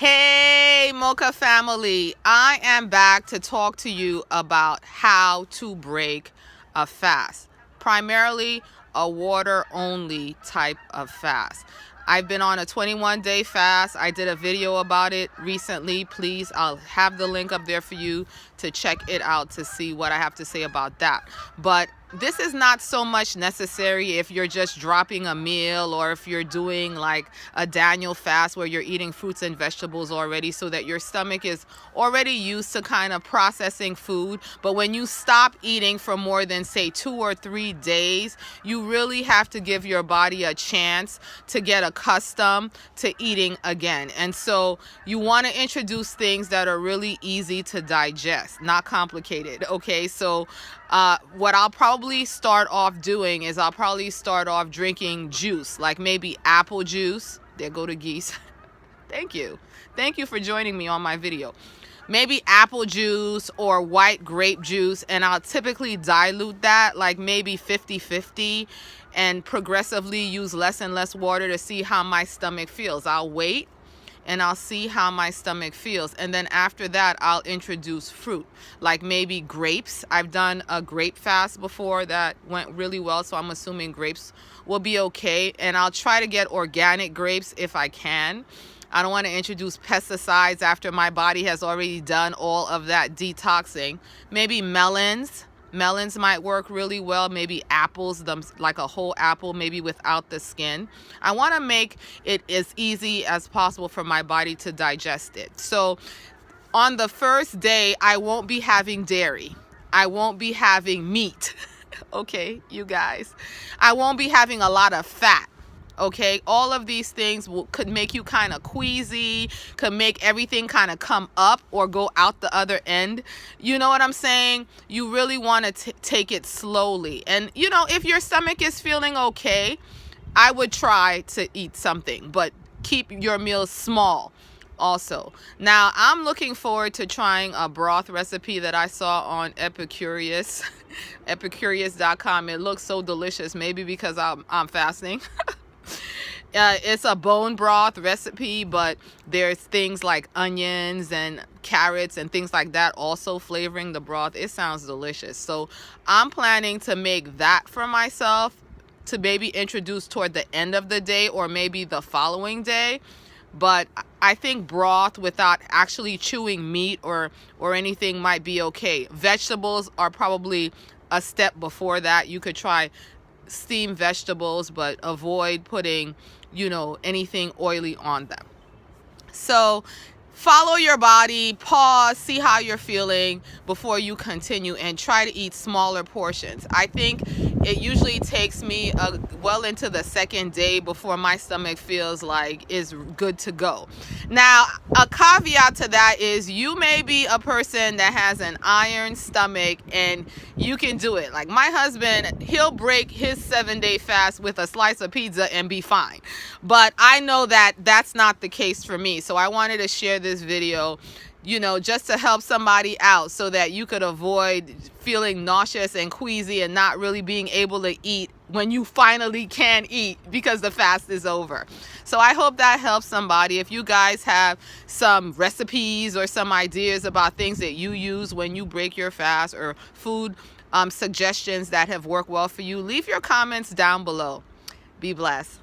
Hey, Mocha family. I am back to talk to you about how to break a fast, primarily a water only type of fast. I've been on a 21-day fast. I did a video about it recently. Please, I'll have the link up there for you to check it out to see what I have to say about that. But this is not so much necessary if you're just dropping a meal, or if you're doing like a Daniel fast where you're eating fruits and vegetables already, so that your stomach is already used to kind of processing food. But when you stop eating for more than, say, 2 or 3 days, you really have to give your body a chance to get accustomed to eating again. And so you want to introduce things that are really easy to digest, not complicated. Okay, so what I'll probably start off doing is I'll probably start off drinking juice, like maybe apple juice. There go the geese. Thank you. Thank you for joining me on my video. Maybe apple juice or white grape juice, and I'll typically dilute that like maybe 50-50 and progressively use less and less water to see how my stomach feels. I'll wait and I'll see how my stomach feels. And then after that, I'll introduce fruit, like maybe grapes. I've done a grape fast before that went really well, so I'm assuming grapes will be okay. And I'll try to get organic grapes if I can. I don't want to introduce pesticides after my body has already done all of that detoxing. Maybe melons. Melons might work really well. Maybe apples, like a whole apple, maybe without the skin. I want to make it as easy as possible for my body to digest it. So on the first day, I won't be having dairy. I won't be having meat. Okay, you guys. I won't be having a lot of fat. Okay, all of these things could make you kind of queasy, could make everything kind of come up or go out the other end. You know what I'm saying? You really want to take it slowly. And, you know, if your stomach is feeling okay, I would try to eat something, but keep your meals small also. Now, I'm looking forward to trying a broth recipe that I saw on Epicurious, epicurious.com. It looks so delicious, maybe because I'm fasting. It's a bone broth recipe, but there's things like onions and carrots and things like that also flavoring the broth. It sounds delicious. So I'm planning to make that for myself to maybe introduce toward the end of the day or maybe the following day. But I think broth without actually chewing meat or anything might be okay. Vegetables are probably a step before that. You could try steamed vegetables, but avoid putting, you know, anything oily on them. So follow your body, pause, see how you're feeling before you continue, and try to eat smaller portions. I think it usually takes me well into the second day before my stomach feels like it's good to go. Now, a caveat to that is you may be a person that has an iron stomach and you can do it. Like my husband, he'll break his 7-day fast with a slice of pizza and be fine. But I know that that's not the case for me. So I wanted to share this video, you know, just to help somebody out so that you could avoid feeling nauseous and queasy and not really being able to eat when you finally can eat because the fast is over. So I hope that helps somebody. If you guys have some recipes or some ideas about things that you use when you break your fast, or food suggestions that have worked well for you, leave your comments down below. Be blessed.